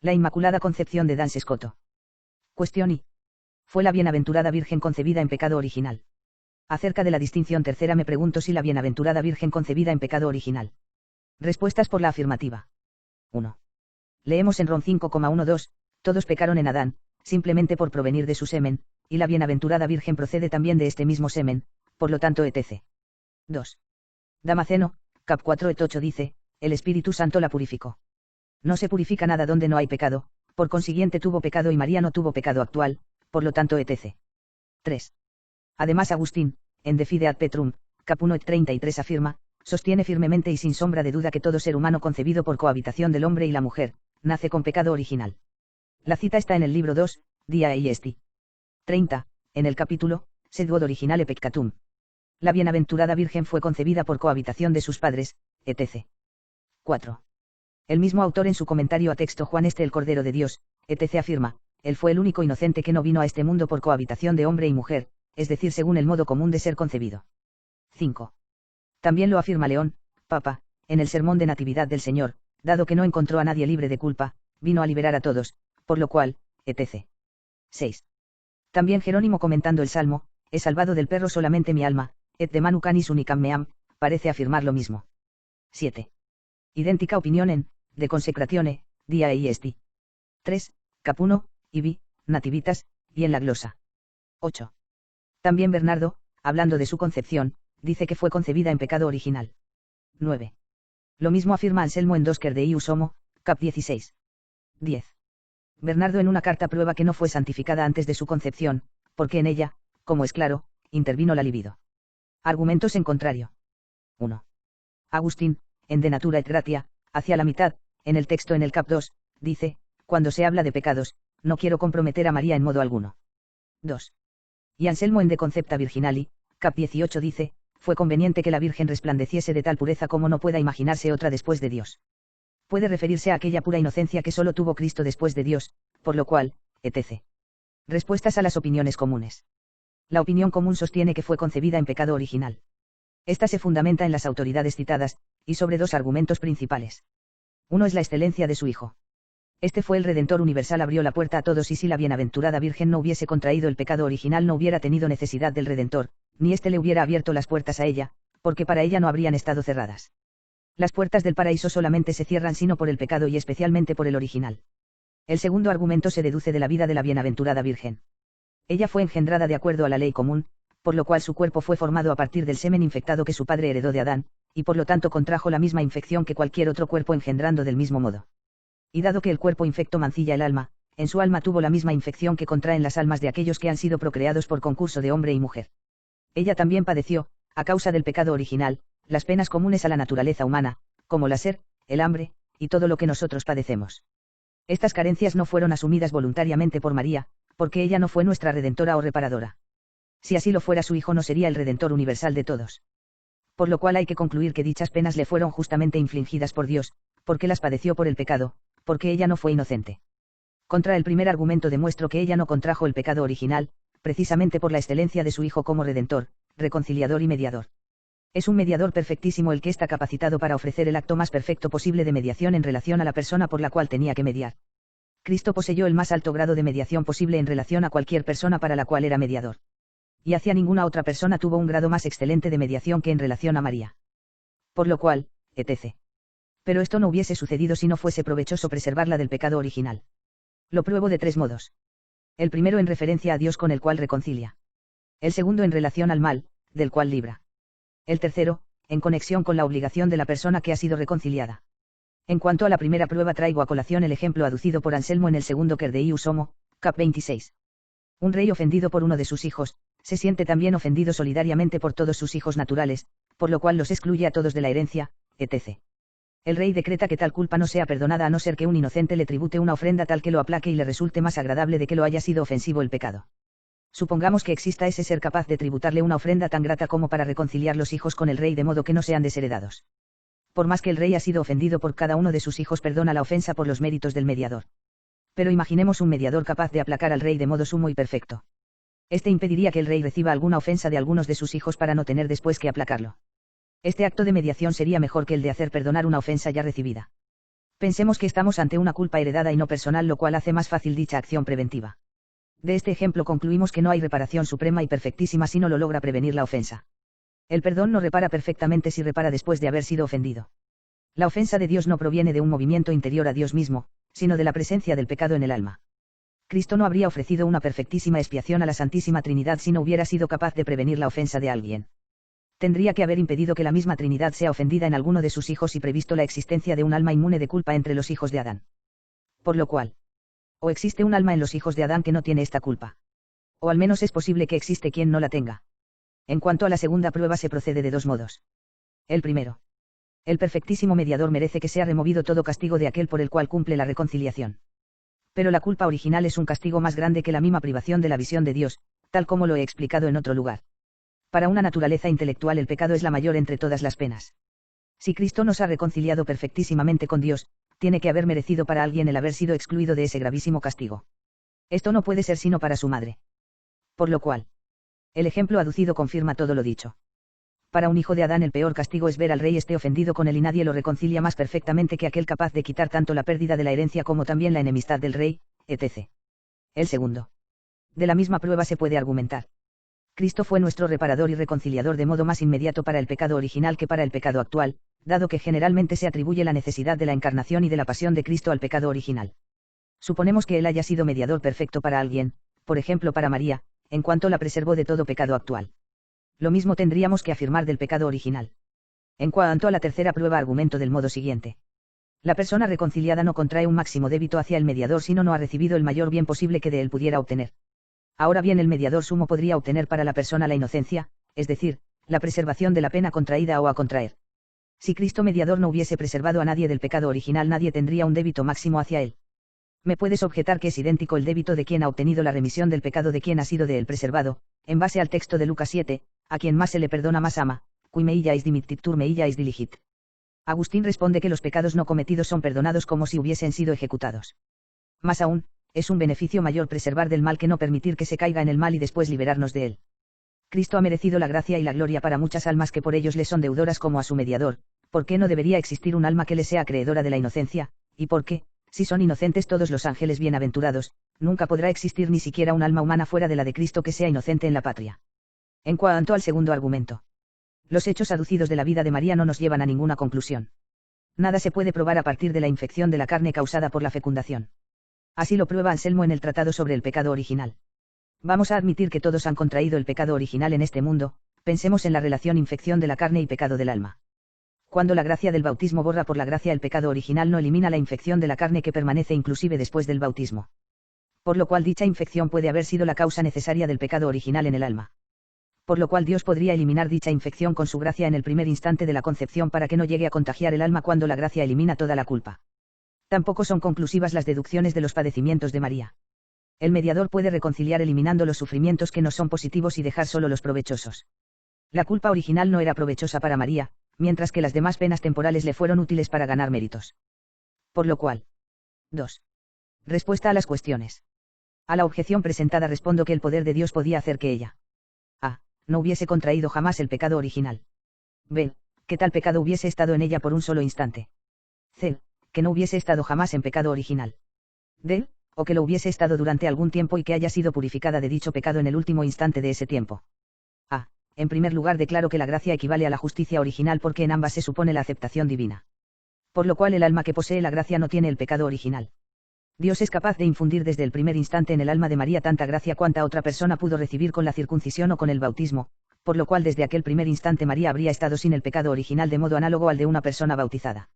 La Inmaculada Concepción de Dans Scoto. Cuestión I. Fue la Bienaventurada Virgen concebida en pecado original. Acerca de la distinción tercera me pregunto si la Bienaventurada Virgen concebida en pecado original. Respuestas por la afirmativa. 1. Leemos en Rom 5,12, todos pecaron en Adán, simplemente por provenir de su semen, y la Bienaventurada Virgen procede también de este mismo semen, por lo tanto etc. 2. Damasceno, cap 4 et 8 dice, el Espíritu Santo la purificó. No se purifica nada donde no hay pecado, por consiguiente tuvo pecado y María no tuvo pecado actual, por lo tanto etc. 3. Además Agustín, en De Fide ad Petrum, cap 1 et 33 afirma, sostiene firmemente y sin sombra de duda que todo ser humano concebido por cohabitación del hombre y la mujer, nace con pecado original. La cita está en el libro 2, Dia Eiesti. 30, en el capítulo, Sed quod originale peccatum. La Bienaventurada Virgen fue concebida por cohabitación de sus padres, etc. 4. El mismo autor en su comentario a texto Juan el Cordero de Dios, etc. afirma, él fue el único inocente que no vino a este mundo por cohabitación de hombre y mujer, es decir según el modo común de ser concebido. 5. También lo afirma León, Papa, en el Sermón de Natividad del Señor, dado que no encontró a nadie libre de culpa, vino a liberar a todos, por lo cual, etc. 6. También Jerónimo comentando el Salmo, he salvado del perro solamente mi alma, et de manu canis unicam meam, parece afirmar lo mismo. 7. Idéntica opinión en, de Consecratione, Dia Eiesti. 3, cap 1, ibi, Nativitas, y en la glosa. 8. También Bernardo, hablando de su concepción, dice que fue concebida en pecado original. 9. Lo mismo afirma Anselmo en Dosker de Ius Homo, cap 16. 10. Bernardo en una carta prueba que no fue santificada antes de su concepción, porque en ella, como es claro, intervino la libido. Argumentos en contrario. 1. Agustín, en De Natura et Gratia, hacia la mitad, en el texto en el cap 2, dice, cuando se habla de pecados, no quiero comprometer a María en modo alguno. 2. Y Anselmo en De Concepta Virginali, cap 18 dice, fue conveniente que la Virgen resplandeciese de tal pureza como no pueda imaginarse otra después de Dios. Puede referirse a aquella pura inocencia que solo tuvo Cristo después de Dios, por lo cual, etc. Respuestas a las opiniones comunes. La opinión común sostiene que fue concebida en pecado original. Esta se fundamenta en las autoridades citadas, y sobre dos argumentos principales. Uno es la excelencia de su Hijo. Este fue el Redentor universal, abrió la puerta a todos y si la Bienaventurada Virgen no hubiese contraído el pecado original no hubiera tenido necesidad del Redentor, ni éste le hubiera abierto las puertas a ella, porque para ella no habrían estado cerradas. Las puertas del paraíso solamente se cierran sino por el pecado y especialmente por el original. El segundo argumento se deduce de la vida de la Bienaventurada Virgen. Ella fue engendrada de acuerdo a la ley común, por lo cual su cuerpo fue formado a partir del semen infectado que su padre heredó de Adán, y por lo tanto contrajo la misma infección que cualquier otro cuerpo engendrando del mismo modo. Y dado que el cuerpo infecto mancilla el alma, en su alma tuvo la misma infección que contraen las almas de aquellos que han sido procreados por concurso de hombre y mujer. Ella también padeció, a causa del pecado original, las penas comunes a la naturaleza humana, como la sed, el hambre, y todo lo que nosotros padecemos. Estas carencias no fueron asumidas voluntariamente por María, porque ella no fue nuestra redentora o reparadora. Si así lo fuera, su Hijo no sería el Redentor universal de todos. Por lo cual hay que concluir que dichas penas le fueron justamente infligidas por Dios, porque las padeció por el pecado, porque ella no fue inocente. Contra el primer argumento demuestro que ella no contrajo el pecado original, precisamente por la excelencia de su Hijo como Redentor, reconciliador y mediador. Es un mediador perfectísimo el que está capacitado para ofrecer el acto más perfecto posible de mediación en relación a la persona por la cual tenía que mediar. Cristo poseyó el más alto grado de mediación posible en relación a cualquier persona para la cual era mediador. Y hacia ninguna otra persona tuvo un grado más excelente de mediación que en relación a María. Por lo cual, etc. Pero esto no hubiese sucedido si no fuese provechoso preservarla del pecado original. Lo pruebo de tres modos. El primero en referencia a Dios con el cual reconcilia. El segundo en relación al mal, del cual libra. El tercero, en conexión con la obligación de la persona que ha sido reconciliada. En cuanto a la primera prueba traigo a colación el ejemplo aducido por Anselmo en el segundo Quer de Ius Homo, cap 26. Un rey ofendido por uno de sus hijos, se siente también ofendido solidariamente por todos sus hijos naturales, por lo cual los excluye a todos de la herencia, etc. El rey decreta que tal culpa no sea perdonada a no ser que un inocente le tribute una ofrenda tal que lo aplaque y le resulte más agradable de que lo haya sido ofensivo el pecado. Supongamos que exista ese ser capaz de tributarle una ofrenda tan grata como para reconciliar los hijos con el rey de modo que no sean desheredados. Por más que el rey ha sido ofendido por cada uno de sus hijos, perdona la ofensa por los méritos del mediador. Pero imaginemos un mediador capaz de aplacar al rey de modo sumo y perfecto. Este impediría que el rey reciba alguna ofensa de algunos de sus hijos para no tener después que aplacarlo. Este acto de mediación sería mejor que el de hacer perdonar una ofensa ya recibida. Pensemos que estamos ante una culpa heredada y no personal, lo cual hace más fácil dicha acción preventiva. De este ejemplo concluimos que no hay reparación suprema y perfectísima si no lo logra prevenir la ofensa. El perdón no repara perfectamente si repara después de haber sido ofendido. La ofensa de Dios no proviene de un movimiento interior a Dios mismo, sino de la presencia del pecado en el alma. Cristo no habría ofrecido una perfectísima expiación a la Santísima Trinidad si no hubiera sido capaz de prevenir la ofensa de alguien. Tendría que haber impedido que la misma Trinidad sea ofendida en alguno de sus hijos y previsto la existencia de un alma inmune de culpa entre los hijos de Adán. Por lo cual, o existe un alma en los hijos de Adán que no tiene esta culpa. O al menos es posible que existe quien no la tenga. En cuanto a la segunda prueba, se procede de dos modos. El primero. El perfectísimo mediador merece que sea removido todo castigo de aquel por el cual cumple la reconciliación. Pero la culpa original es un castigo más grande que la misma privación de la visión de Dios, tal como lo he explicado en otro lugar. Para una naturaleza intelectual el pecado es la mayor entre todas las penas. Si Cristo nos ha reconciliado perfectísimamente con Dios, tiene que haber merecido para alguien el haber sido excluido de ese gravísimo castigo. Esto no puede ser sino para su madre. Por lo cual, el ejemplo aducido confirma todo lo dicho. Para un hijo de Adán el peor castigo es ver al rey esté ofendido con él y nadie lo reconcilia más perfectamente que aquel capaz de quitar tanto la pérdida de la herencia como también la enemistad del rey, etc. El segundo. De la misma prueba se puede argumentar. Cristo fue nuestro reparador y reconciliador de modo más inmediato para el pecado original que para el pecado actual, dado que generalmente se atribuye la necesidad de la encarnación y de la pasión de Cristo al pecado original. Suponemos que Él haya sido mediador perfecto para alguien, por ejemplo para María, en cuanto la preservó de todo pecado actual. Lo mismo tendríamos que afirmar del pecado original. En cuanto a la tercera prueba, argumento del modo siguiente. La persona reconciliada no contrae un máximo débito hacia el mediador sino no ha recibido el mayor bien posible que de él pudiera obtener. Ahora bien, el mediador sumo podría obtener para la persona la inocencia, es decir, la preservación de la pena contraída o a contraer. Si Cristo mediador no hubiese preservado a nadie del pecado original, nadie tendría un débito máximo hacia él. Me puedes objetar que es idéntico el débito de quien ha obtenido la remisión del pecado de quien ha sido de él preservado, en base al texto de Lucas 7, a quien más se le perdona más ama, qui meillais dimittitur meillais diligit. Agustín responde que los pecados no cometidos son perdonados como si hubiesen sido ejecutados. Más aún, es un beneficio mayor preservar del mal que no permitir que se caiga en el mal y después liberarnos de él. Cristo ha merecido la gracia y la gloria para muchas almas que por ellos le son deudoras como a su mediador. ¿Por qué no debería existir un alma que le sea acreedora de la inocencia? ¿Y por qué, si son inocentes todos los ángeles bienaventurados, nunca podrá existir ni siquiera un alma humana fuera de la de Cristo que sea inocente en la patria? En cuanto al segundo argumento, los hechos aducidos de la vida de María no nos llevan a ninguna conclusión. Nada se puede probar a partir de la infección de la carne causada por la fecundación. Así lo prueba Anselmo en el Tratado sobre el pecado original. Vamos a admitir que todos han contraído el pecado original en este mundo, pensemos en la relación infección de la carne y pecado del alma. Cuando la gracia del bautismo borra por la gracia el pecado original, no elimina la infección de la carne que permanece inclusive después del bautismo. Por lo cual dicha infección puede haber sido la causa necesaria del pecado original en el alma. Por lo cual Dios podría eliminar dicha infección con su gracia en el primer instante de la concepción para que no llegue a contagiar el alma cuando la gracia elimina toda la culpa. Tampoco son conclusivas las deducciones de los padecimientos de María. El mediador puede reconciliar eliminando los sufrimientos que no son positivos y dejar solo los provechosos. La culpa original no era provechosa para María, mientras que las demás penas temporales le fueron útiles para ganar méritos. Por lo cual. 2. Respuesta a las cuestiones. A la objeción presentada respondo que el poder de Dios podía hacer que ella a. No hubiese contraído jamás el pecado original. B. Que tal pecado hubiese estado en ella por un solo instante. C. Que no hubiese estado jamás en pecado original. D. O que lo hubiese estado durante algún tiempo y que haya sido purificada de dicho pecado en el último instante de ese tiempo. A. En primer lugar declaro que la gracia equivale a la justicia original porque en ambas se supone la aceptación divina. Por lo cual el alma que posee la gracia no tiene el pecado original. Dios es capaz de infundir desde el primer instante en el alma de María tanta gracia cuanta otra persona pudo recibir con la circuncisión o con el bautismo, por lo cual desde aquel primer instante María habría estado sin el pecado original de modo análogo al de una persona bautizada.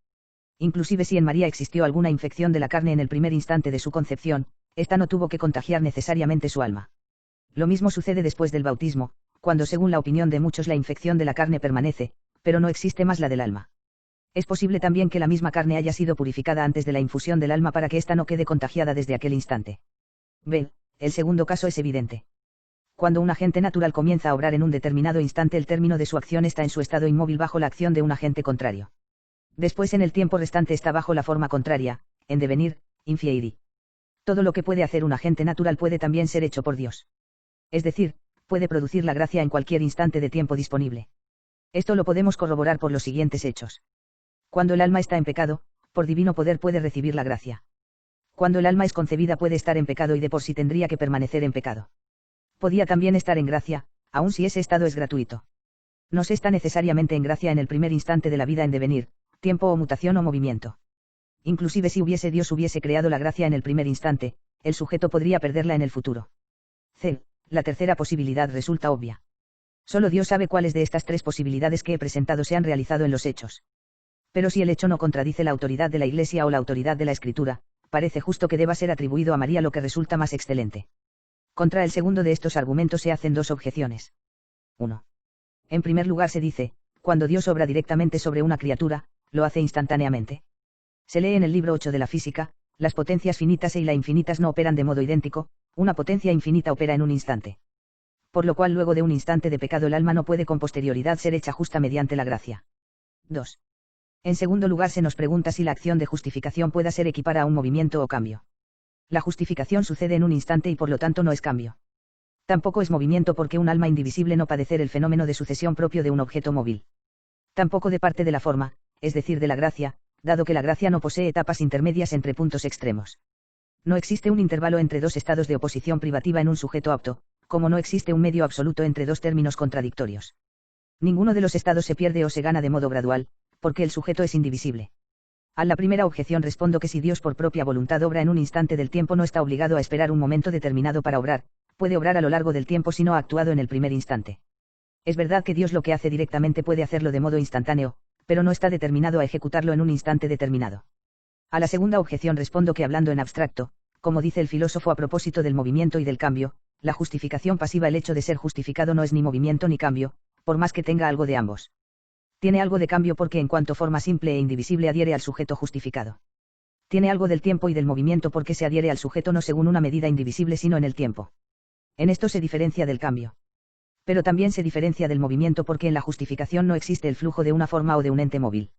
Inclusive si en María existió alguna infección de la carne en el primer instante de su concepción, ésta no tuvo que contagiar necesariamente su alma. Lo mismo sucede después del bautismo, cuando según la opinión de muchos la infección de la carne permanece, pero no existe más la del alma. Es posible también que la misma carne haya sido purificada antes de la infusión del alma para que ésta no quede contagiada desde aquel instante. B. El segundo caso es evidente. Cuando un agente natural comienza a obrar en un determinado instante, el término de su acción está en su estado inmóvil bajo la acción de un agente contrario. Después en el tiempo restante está bajo la forma contraria, en devenir, infieri. Todo lo que puede hacer un agente natural puede también ser hecho por Dios. Es decir, puede producir la gracia en cualquier instante de tiempo disponible. Esto lo podemos corroborar por los siguientes hechos. Cuando el alma está en pecado, Por divino poder puede recibir la gracia. Cuando el alma es concebida puede estar en pecado y de por sí tendría que permanecer en pecado. Podía también estar en gracia, aun si ese estado es gratuito. No se está necesariamente en gracia en el primer instante de la vida en devenir, tiempo o mutación o movimiento. Inclusive si Dios hubiese creado la gracia en el primer instante, el sujeto podría perderla en el futuro. C. La tercera posibilidad resulta obvia. Solo Dios sabe cuáles de estas tres posibilidades que he presentado se han realizado en los hechos. Pero si el hecho no contradice la autoridad de la Iglesia o la autoridad de la Escritura, parece justo que deba ser atribuido a María lo que resulta más excelente. Contra el segundo de estos argumentos se hacen dos objeciones. 1. En primer lugar se dice, cuando Dios obra directamente sobre una criatura, lo hace instantáneamente. Se lee en el libro 8 de la física, las potencias finitas y la infinitas no operan de modo idéntico, una potencia infinita opera en un instante. Por lo cual luego de un instante de pecado el alma no puede con posterioridad ser hecha justa mediante la gracia. 2. En segundo lugar se nos pregunta si la acción de justificación pueda ser equipara a un movimiento o cambio. La justificación sucede en un instante y por lo tanto no es cambio. Tampoco es movimiento porque un alma indivisible no padecer el fenómeno de sucesión propio de un objeto móvil. Tampoco de parte de la forma, es decir de la gracia, dado que la gracia no posee etapas intermedias entre puntos extremos. No existe un intervalo entre dos estados de oposición privativa en un sujeto apto, como no existe un medio absoluto entre dos términos contradictorios. Ninguno de los estados se pierde o se gana de modo gradual, porque el sujeto es indivisible. A la primera objeción respondo que si Dios por propia voluntad obra en un instante del tiempo no está obligado a esperar un momento determinado para obrar, puede obrar a lo largo del tiempo si no ha actuado en el primer instante. Es verdad que Dios lo que hace directamente puede hacerlo de modo instantáneo, pero no está determinado a ejecutarlo en un instante determinado. A la segunda objeción respondo que hablando en abstracto, como dice el filósofo a propósito del movimiento y del cambio, la justificación pasiva, el hecho de ser justificado no es ni movimiento ni cambio, por más que tenga algo de ambos. Tiene algo de cambio porque en cuanto forma simple e indivisible adhiere al sujeto justificado. Tiene algo del tiempo y del movimiento porque se adhiere al sujeto no según una medida indivisible sino en el tiempo. En esto se diferencia del cambio. Pero también se diferencia del movimiento porque en la justificación no existe el flujo de una forma o de un ente móvil.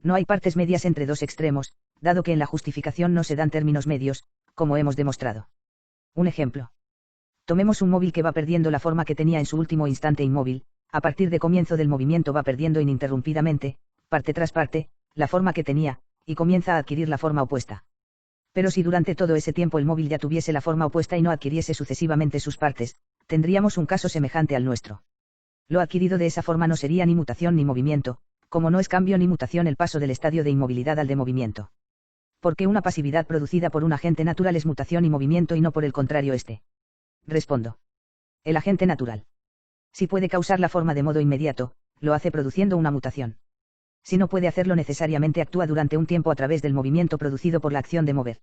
No hay partes medias entre dos extremos, dado que en la justificación no se dan términos medios, como hemos demostrado. Un ejemplo. Tomemos un móvil que va perdiendo la forma que tenía en su último instante inmóvil, a partir de comienzo del movimiento va perdiendo ininterrumpidamente, parte tras parte, la forma que tenía, y comienza a adquirir la forma opuesta. Pero si durante todo ese tiempo el móvil ya tuviese la forma opuesta y no adquiriese sucesivamente sus partes, tendríamos un caso semejante al nuestro. Lo adquirido de esa forma no sería ni mutación ni movimiento, como no es cambio ni mutación el paso del estadio de inmovilidad al de movimiento. Porque una pasividad producida por un agente natural es mutación y movimiento y no por el contrario este. Respondo. El agente natural. Si puede causar la forma de modo inmediato, lo hace produciendo una mutación. Si no puede hacerlo necesariamente actúa durante un tiempo a través del movimiento producido por la acción de mover.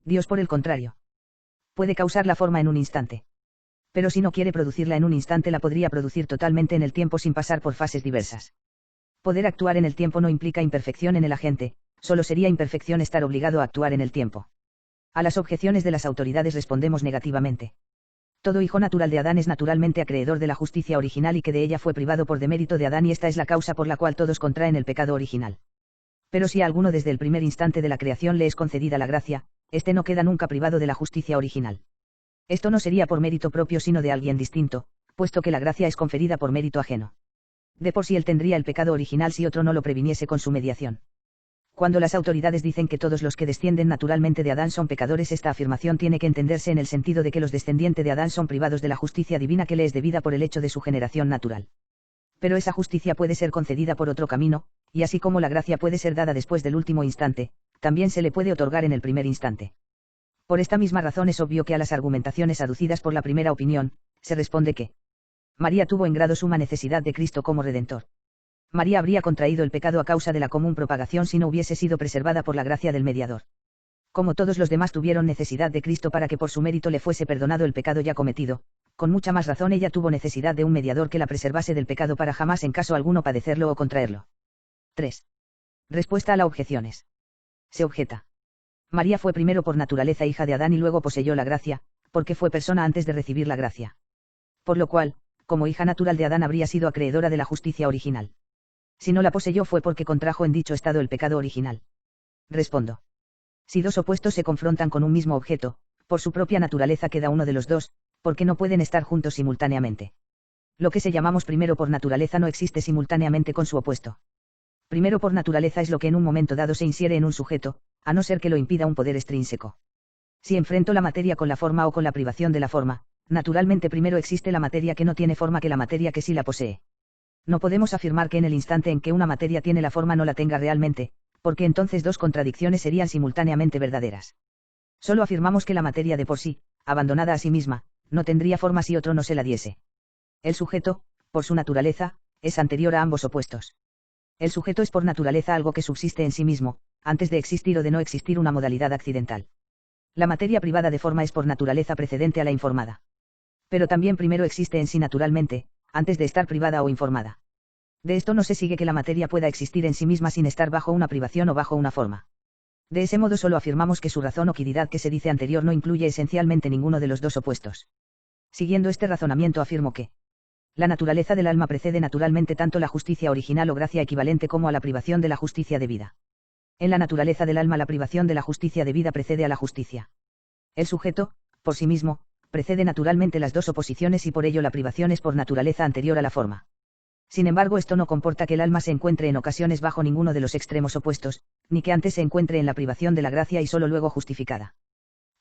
Dios por el contrario. Puede causar la forma en un instante. Pero si no quiere producirla en un instante la podría producir totalmente en el tiempo sin pasar por fases diversas. Poder actuar en el tiempo no implica imperfección en el agente, solo sería imperfección estar obligado a actuar en el tiempo. A las objeciones de las autoridades respondemos negativamente. Todo hijo natural de Adán es naturalmente acreedor de la justicia original y que de ella fue privado por demérito de Adán y esta es la causa por la cual todos contraen el pecado original. Pero si a alguno desde el primer instante de la creación le es concedida la gracia, éste no queda nunca privado de la justicia original. Esto no sería por mérito propio sino de alguien distinto, puesto que la gracia es conferida por mérito ajeno. De por sí él tendría el pecado original si otro no lo previniese con su mediación. Cuando las autoridades dicen que todos los que descienden naturalmente de Adán son pecadores, esta afirmación tiene que entenderse en el sentido de que los descendientes de Adán son privados de la justicia divina que les es debida por el hecho de su generación natural. Pero esa justicia puede ser concedida por otro camino, y así como la gracia puede ser dada después del último instante, también se le puede otorgar en el primer instante. Por esta misma razón es obvio que a las argumentaciones aducidas por la primera opinión, se responde que María tuvo en grado suma necesidad de Cristo como Redentor. María habría contraído el pecado a causa de la común propagación si no hubiese sido preservada por la gracia del mediador. Como todos los demás tuvieron necesidad de Cristo para que por su mérito le fuese perdonado el pecado ya cometido, con mucha más razón ella tuvo necesidad de un mediador que la preservase del pecado para jamás en caso alguno padecerlo o contraerlo. 3. Respuesta a las objeciones. Se objeta. María fue primero por naturaleza hija de Adán y luego poseyó la gracia, porque fue persona antes de recibir la gracia. Por lo cual, como hija natural de Adán habría sido acreedora de la justicia original. Si no la poseyó fue porque contrajo en dicho estado el pecado original. Respondo. Si dos opuestos se confrontan con un mismo objeto, por su propia naturaleza queda uno de los dos, porque no pueden estar juntos simultáneamente. Lo que se llamamos primero por naturaleza no existe simultáneamente con su opuesto. Primero, por naturaleza es lo que en un momento dado se insiere en un sujeto, a no ser que lo impida un poder extrínseco. Si enfrento la materia con la forma o con la privación de la forma, naturalmente primero existe la materia que no tiene forma que la materia que sí la posee. No podemos afirmar que en el instante en que una materia tiene la forma no la tenga realmente, porque entonces dos contradicciones serían simultáneamente verdaderas. Solo afirmamos que la materia de por sí, abandonada a sí misma, no tendría forma si otro no se la diese. El sujeto, por su naturaleza, es anterior a ambos opuestos. El sujeto es por naturaleza algo que subsiste en sí mismo, antes de existir o de no existir una modalidad accidental. La materia privada de forma es por naturaleza precedente a la informada. Pero también primero existe en sí naturalmente, antes de estar privada o informada. De esto no se sigue que la materia pueda existir en sí misma sin estar bajo una privación o bajo una forma. De ese modo solo afirmamos que su razón o quiridad que se dice anterior no incluye esencialmente ninguno de los dos opuestos. Siguiendo este razonamiento afirmo que la naturaleza del alma precede naturalmente tanto la justicia original o gracia equivalente como a la privación de la justicia debida. En la naturaleza del alma la privación de la justicia debida precede a la justicia. El sujeto, por sí mismo, precede naturalmente las dos oposiciones y por ello la privación es por naturaleza anterior a la forma. Sin embargo, esto no comporta que el alma se encuentre en ocasiones bajo ninguno de los extremos opuestos, ni que antes se encuentre en la privación de la gracia y solo luego justificada.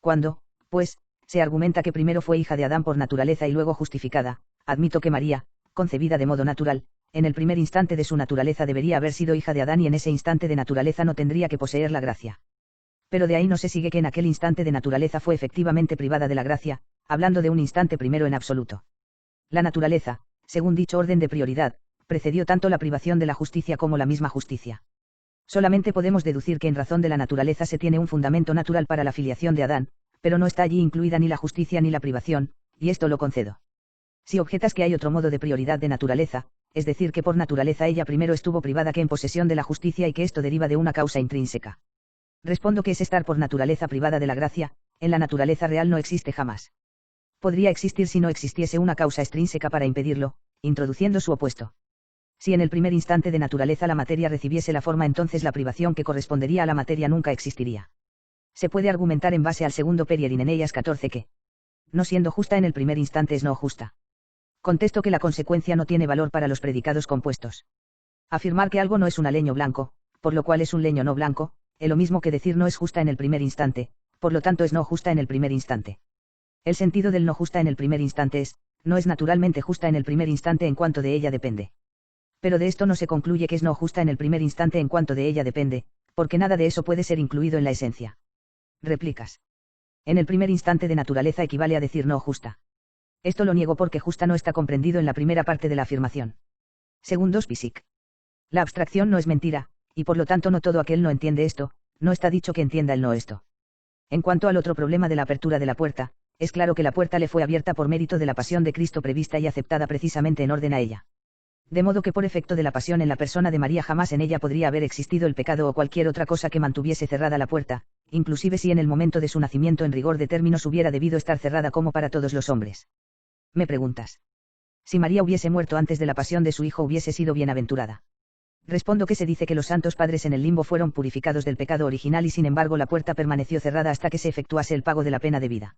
Cuando, pues, se argumenta que primero fue hija de Adán por naturaleza y luego justificada, admito que María, concebida de modo natural, en el primer instante de su naturaleza debería haber sido hija de Adán y en ese instante de naturaleza no tendría que poseer la gracia. Pero de ahí no se sigue que en aquel instante de naturaleza fue efectivamente privada de la gracia, hablando de un instante primero en absoluto. La naturaleza, según dicho orden de prioridad, precedió tanto la privación de la justicia como la misma justicia. Solamente podemos deducir que en razón de la naturaleza se tiene un fundamento natural para la filiación de Adán, pero no está allí incluida ni la justicia ni la privación, y esto lo concedo. Si objetas que hay otro modo de prioridad de naturaleza, es decir que por naturaleza ella primero estuvo privada que en posesión de la justicia y que esto deriva de una causa intrínseca. Respondo que es estar por naturaleza privada de la gracia, en la naturaleza real no existe jamás. Podría existir si no existiese una causa extrínseca para impedirlo, introduciendo su opuesto. Si en el primer instante de naturaleza la materia recibiese la forma, entonces la privación que correspondería a la materia nunca existiría. Se puede argumentar en base al segundo Perier in Eneias 14 que, no siendo justa en el primer instante es no justa. Contesto que la consecuencia no tiene valor para los predicados compuestos. Afirmar que algo no es un leño blanco, por lo cual es un leño no blanco, es lo mismo que decir no es justa en el primer instante, por lo tanto es no justa en el primer instante. El sentido del no justa en el primer instante es, no es naturalmente justa en el primer instante en cuanto de ella depende. Pero de esto no se concluye que es no justa en el primer instante en cuanto de ella depende, porque nada de eso puede ser incluido en la esencia. Réplicas. En el primer instante de naturaleza equivale a decir no justa. Esto lo niego porque justa no está comprendido en la primera parte de la afirmación. Según Dos Pisic. La abstracción no es mentira, y por lo tanto no todo aquel no entiende esto, no está dicho que entienda el no esto. En cuanto al otro problema de la apertura de la puerta, es claro que la puerta le fue abierta por mérito de la pasión de Cristo prevista y aceptada precisamente en orden a ella. De modo que por efecto de la pasión en la persona de María jamás en ella podría haber existido el pecado o cualquier otra cosa que mantuviese cerrada la puerta, inclusive si en el momento de su nacimiento en rigor de términos hubiera debido estar cerrada como para todos los hombres. Me preguntas. Si María hubiese muerto antes de la pasión de su hijo hubiese sido bienaventurada. Respondo que se dice que los santos padres en el limbo fueron purificados del pecado original y sin embargo la puerta permaneció cerrada hasta que se efectuase el pago de la pena debida.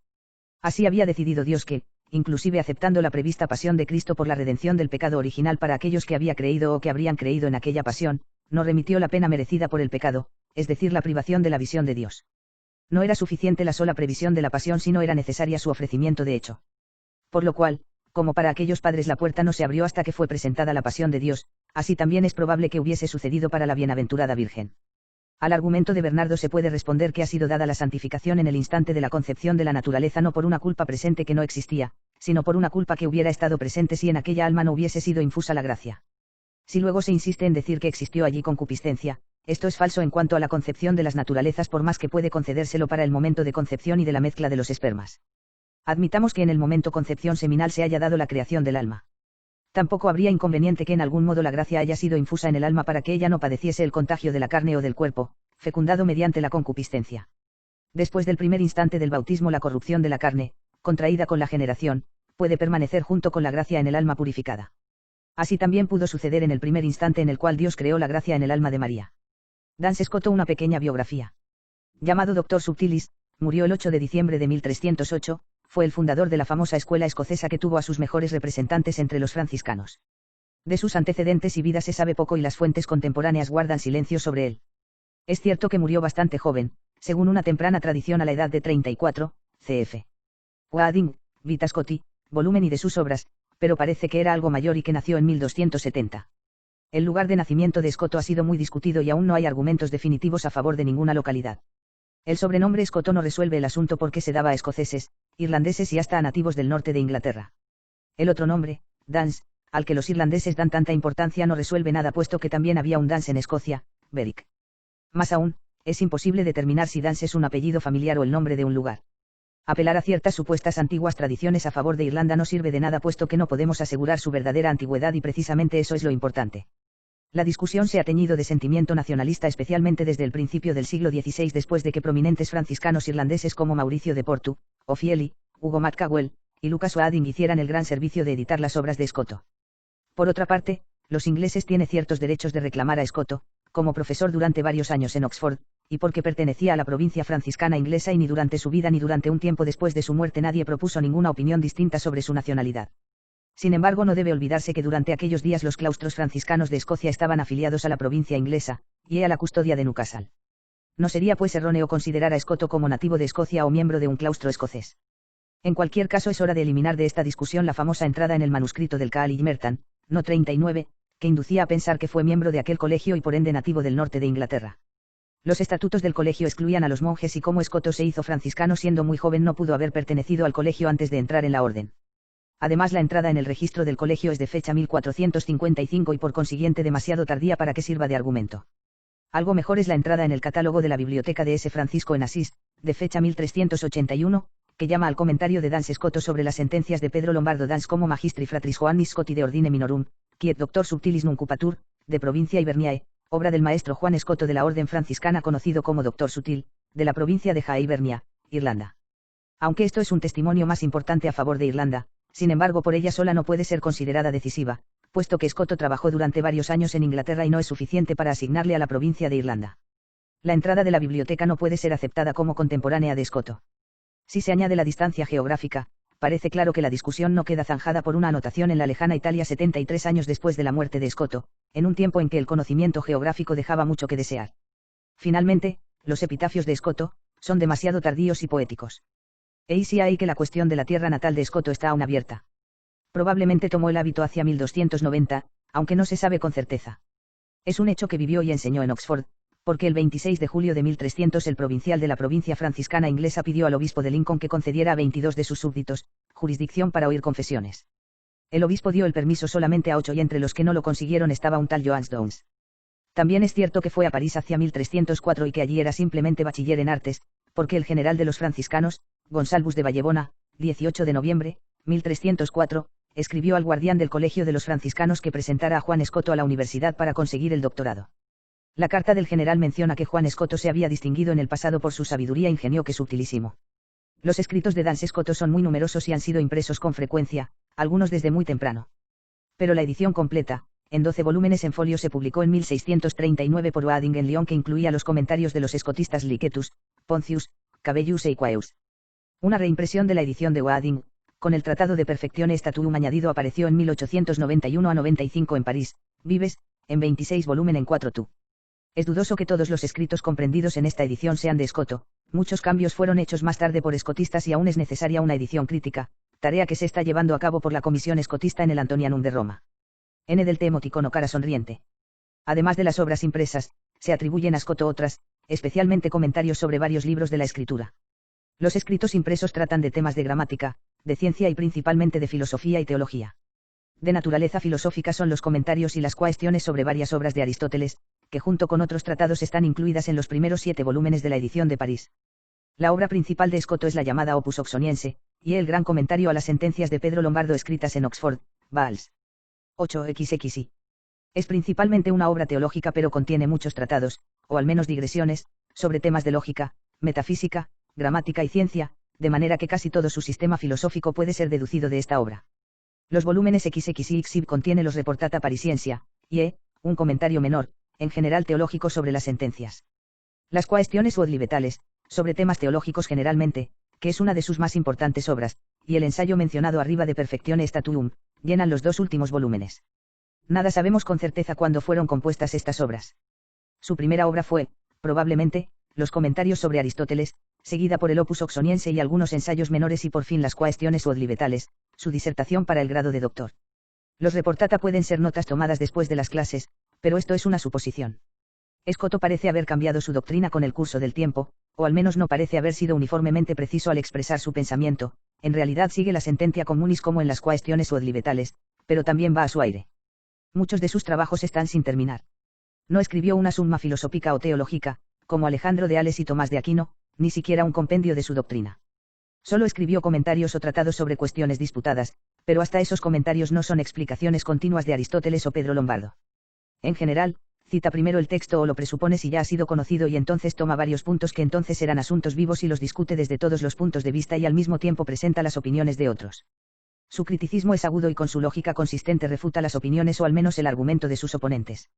Así había decidido Dios que, inclusive aceptando la prevista pasión de Cristo por la redención del pecado original para aquellos que había creído o que habrían creído en aquella pasión, no remitió la pena merecida por el pecado, es decir, la privación de la visión de Dios. No era suficiente la sola previsión de la pasión, sino era necesaria su ofrecimiento de hecho. Por lo cual, como para aquellos padres la puerta no se abrió hasta que fue presentada la pasión de Dios, así también es probable que hubiese sucedido para la bienaventurada Virgen. Al argumento de Bernardo se puede responder que ha sido dada la santificación en el instante de la concepción de la naturaleza no por una culpa presente que no existía, sino por una culpa que hubiera estado presente si en aquella alma no hubiese sido infusa la gracia. Si luego se insiste en decir que existió allí concupiscencia, esto es falso en cuanto a la concepción de las naturalezas por más que puede concedérselo para el momento de concepción y de la mezcla de los espermas. Admitamos que en el momento concepción seminal se haya dado la creación del alma. Tampoco habría inconveniente que en algún modo la gracia haya sido infusa en el alma para que ella no padeciese el contagio de la carne o del cuerpo, fecundado mediante la concupiscencia. Después del primer instante del bautismo la corrupción de la carne, contraída con la generación, puede permanecer junto con la gracia en el alma purificada. Así también pudo suceder en el primer instante en el cual Dios creó la gracia en el alma de María. Duns Scoto, una pequeña biografía. Llamado Doctor Subtilis, murió el 8 de diciembre de 1308, fue el fundador de la famosa escuela escocesa que tuvo a sus mejores representantes entre los franciscanos. De sus antecedentes y vida se sabe poco y las fuentes contemporáneas guardan silencio sobre él. Es cierto que murió bastante joven, según una temprana tradición a la edad de 34, cf. Wadding, Vita Scotti, volumen y de sus obras, pero parece que era algo mayor y que nació en 1270. El lugar de nacimiento de Escoto ha sido muy discutido y aún no hay argumentos definitivos a favor de ninguna localidad. El sobrenombre Escoto no resuelve el asunto porque se daba a escoceses, irlandeses y hasta a nativos del norte de Inglaterra. El otro nombre, Dance, al que los irlandeses dan tanta importancia no resuelve nada puesto que también había un Dance en Escocia, Berwick. Más aún, es imposible determinar si Dance es un apellido familiar o el nombre de un lugar. Apelar a ciertas supuestas antiguas tradiciones a favor de Irlanda no sirve de nada puesto que no podemos asegurar su verdadera antigüedad y precisamente eso es lo importante. La discusión se ha teñido de sentimiento nacionalista especialmente desde el principio del siglo XVI después de que prominentes franciscanos irlandeses como Mauricio de Portu, O'Fiely, Hugo McCagwell, y Lucas Wadding hicieran el gran servicio de editar las obras de Escoto. Por otra parte, los ingleses tienen ciertos derechos de reclamar a Escoto, como profesor durante varios años en Oxford, y porque pertenecía a la provincia franciscana inglesa y ni durante su vida ni durante un tiempo después de su muerte nadie propuso ninguna opinión distinta sobre su nacionalidad. Sin embargo, no debe olvidarse que durante aquellos días los claustros franciscanos de Escocia estaban afiliados a la provincia inglesa, y a la custodia de Newcastle. No sería pues erróneo considerar a Escoto como nativo de Escocia o miembro de un claustro escocés. En cualquier caso es hora de eliminar de esta discusión la famosa entrada en el manuscrito del Caal y Merton, no 39, que inducía a pensar que fue miembro de aquel colegio y por ende nativo del norte de Inglaterra. Los estatutos del colegio excluían a los monjes y como Escoto se hizo franciscano siendo muy joven no pudo haber pertenecido al colegio antes de entrar en la orden. Además la entrada en el registro del colegio es de fecha 1455 y por consiguiente demasiado tardía para que sirva de argumento. Algo mejor es la entrada en el catálogo de la biblioteca de S. Francisco en Asís, de fecha 1381, que llama al comentario de Dans Scoto sobre las sentencias de Pedro Lombardo Dans como magistri fratris Joannis Scotti de ordine minorum, quiet doctor subtilis nuncupatur, de provincia Iberniae, obra del maestro Juan Scoto de la orden franciscana conocido como doctor sutil, de la provincia de Jae Ibernia, Irlanda. Aunque esto es un testimonio más importante a favor de Irlanda, sin embargo por ella sola no puede ser considerada decisiva, puesto que Scoto trabajó durante varios años en Inglaterra y no es suficiente para asignarle a la provincia de Irlanda. La entrada de la biblioteca no puede ser aceptada como contemporánea de Scoto. Si se añade la distancia geográfica, parece claro que la discusión no queda zanjada por una anotación en la lejana Italia 73 años después de la muerte de Scoto, en un tiempo en que el conocimiento geográfico dejaba mucho que desear. Finalmente, los epitafios de Scoto son demasiado tardíos y poéticos. Y sí hay que la cuestión de la tierra natal de Scoto está aún abierta. Probablemente tomó el hábito hacia 1290, aunque no se sabe con certeza. Es un hecho que vivió y enseñó en Oxford, porque el 26 de julio de 1300 el provincial de la provincia franciscana inglesa pidió al obispo de Lincoln que concediera a 22 de sus súbditos jurisdicción para oír confesiones. El obispo dio el permiso solamente a 8 y entre los que no lo consiguieron estaba un tal Johannes Downes. También es cierto que fue a París hacia 1304 y que allí era simplemente bachiller en artes, porque el general de los franciscanos, Gonsalvus de Vallebona, 18 de noviembre, 1304, escribió al guardián del colegio de los franciscanos que presentara a Juan Escoto a la universidad para conseguir el doctorado. La carta del general menciona que Juan Escoto se había distinguido en el pasado por su sabiduría e ingenio que es utilísimo. Los escritos de Dans Scoto son muy numerosos y han sido impresos con frecuencia, algunos desde muy temprano. Pero la edición completa, en 12 volúmenes en folio se publicó en 1639 por Wadding en Lyon que incluía los comentarios de los escotistas Licetus, Poncius, Cabellus e Iquaeus. Una reimpresión de la edición de Wadding, con el Tratado de Perfectione Statuum añadido apareció en 1891 a 95 en París, Vives, en 26 volumen en 4 tú. Es dudoso que todos los escritos comprendidos en esta edición sean de Escoto, muchos cambios fueron hechos más tarde por escotistas y aún es necesaria una edición crítica, tarea que se está llevando a cabo por la Comisión Escotista en el Antonianum de Roma. N del T emoticono cara sonriente. Además de las obras impresas, se atribuyen a Escoto otras, especialmente comentarios sobre varios libros de la escritura. Los escritos impresos tratan de temas de gramática, de ciencia y principalmente de filosofía y teología. De naturaleza filosófica son los comentarios y las cuestiones sobre varias obras de Aristóteles, que junto con otros tratados están incluidas en los primeros 7 volúmenes de la edición de París. La obra principal de Escoto es la llamada Opus Oxoniense, y el gran comentario a las sentencias de Pedro Lombardo escritas en Oxford, Vals. 8xxi. Es principalmente una obra teológica pero contiene muchos tratados, o al menos digresiones, sobre temas de lógica, metafísica, gramática y ciencia, de manera que casi todo su sistema filosófico puede ser deducido de esta obra. Los volúmenes XX y XIV contienen los Reportata Parisiensia, y un comentario menor, en general teológico sobre las sentencias. Las cuestiones o adlibetales, sobre temas teológicos generalmente, que es una de sus más importantes obras, y el ensayo mencionado arriba de Perfectione Statuum, llenan los 2 últimos volúmenes. Nada sabemos con certeza cuándo fueron compuestas estas obras. Su primera obra fue, probablemente, los comentarios sobre Aristóteles, seguida por el Opus Oxoniense y algunos ensayos menores y por fin las Quaestiones Odlivetales, su disertación para el grado de doctor. Los reportata pueden ser notas tomadas después de las clases, pero esto es una suposición. Escoto parece haber cambiado su doctrina con el curso del tiempo, o al menos no parece haber sido uniformemente preciso al expresar su pensamiento, en realidad sigue la sententia communis como en las Quaestiones Odlivetales, pero también va a su aire. Muchos de sus trabajos están sin terminar. No escribió una summa filosófica o teológica, como Alejandro de Ales y Tomás de Aquino, ni siquiera un compendio de su doctrina. Solo escribió comentarios o tratados sobre cuestiones disputadas, pero hasta esos comentarios no son explicaciones continuas de Aristóteles o Pedro Lombardo. En general, cita primero el texto o lo presupone si ya ha sido conocido y entonces toma varios puntos que entonces eran asuntos vivos y los discute desde todos los puntos de vista y al mismo tiempo presenta las opiniones de otros. Su criticismo es agudo y con su lógica consistente refuta las opiniones o al menos el argumento de sus oponentes.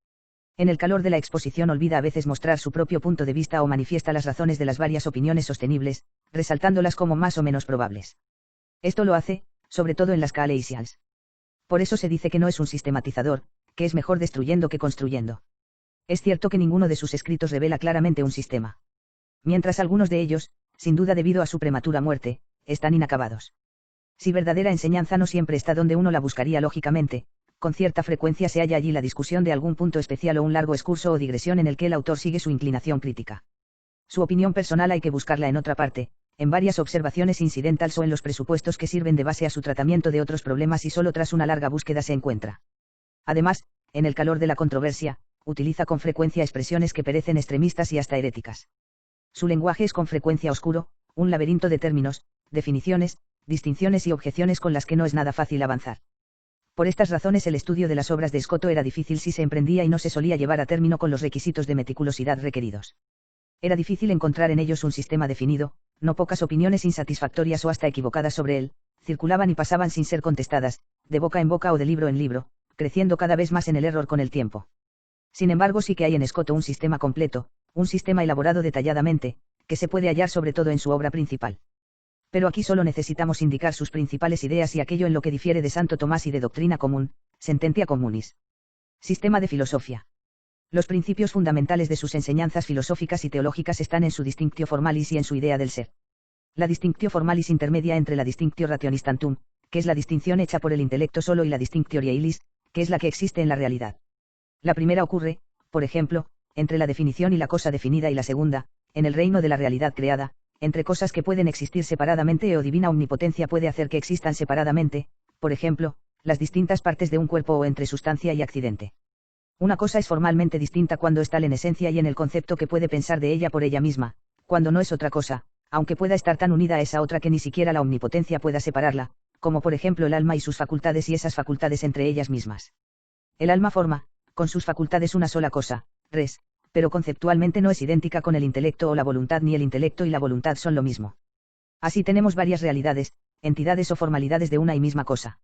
En el calor de la exposición olvida a veces mostrar su propio punto de vista o manifiesta las razones de las varias opiniones sostenibles, resaltándolas como más o menos probables. Esto lo hace, sobre todo en las Caleixians. Por eso se dice que no es un sistematizador, que es mejor destruyendo que construyendo. Es cierto que ninguno de sus escritos revela claramente un sistema. Mientras algunos de ellos, sin duda debido a su prematura muerte, están inacabados. Si verdadera enseñanza no siempre está donde uno la buscaría lógicamente, con cierta frecuencia se halla allí la discusión de algún punto especial o un largo excurso o digresión en el que el autor sigue su inclinación crítica. Su opinión personal hay que buscarla en otra parte, en varias observaciones incidentales o en los presupuestos que sirven de base a su tratamiento de otros problemas y solo tras una larga búsqueda se encuentra. Además, en el calor de la controversia, utiliza con frecuencia expresiones que parecen extremistas y hasta heréticas. Su lenguaje es con frecuencia oscuro, un laberinto de términos, definiciones, distinciones y objeciones con las que no es nada fácil avanzar. Por estas razones el estudio de las obras de Escoto era difícil si se emprendía y no se solía llevar a término con los requisitos de meticulosidad requeridos. Era difícil encontrar en ellos un sistema definido, no pocas opiniones insatisfactorias o hasta equivocadas sobre él, circulaban y pasaban sin ser contestadas, de boca en boca o de libro en libro, creciendo cada vez más en el error con el tiempo. Sin embargo sí que hay en Escoto un sistema completo, un sistema elaborado detalladamente, que se puede hallar sobre todo en su obra principal. Pero aquí solo necesitamos indicar sus principales ideas y aquello en lo que difiere de Santo Tomás y de doctrina común, sententia communis. Sistema de filosofía. Los principios fundamentales de sus enseñanzas filosóficas y teológicas están en su distinctio formalis y en su idea del ser. La distinctio formalis intermedia entre la distinctio rationistantum, que es la distinción hecha por el intelecto solo, y la distinctio realis, que es la que existe en la realidad. La primera ocurre, por ejemplo, entre la definición y la cosa definida, y la segunda, en el reino de la realidad creada, entre cosas que pueden existir separadamente o divina omnipotencia puede hacer que existan separadamente, por ejemplo, las distintas partes de un cuerpo o entre sustancia y accidente. Una cosa es formalmente distinta cuando es tal en esencia y en el concepto que puede pensar de ella por ella misma, cuando no es otra cosa, aunque pueda estar tan unida a esa otra que ni siquiera la omnipotencia pueda separarla, como por ejemplo el alma y sus facultades y esas facultades entre ellas mismas. El alma forma, con sus facultades, una sola cosa, res, pero conceptualmente no es idéntica con el intelecto o la voluntad, ni el intelecto y la voluntad son lo mismo. Así tenemos varias realidades, entidades o formalidades de una y misma cosa.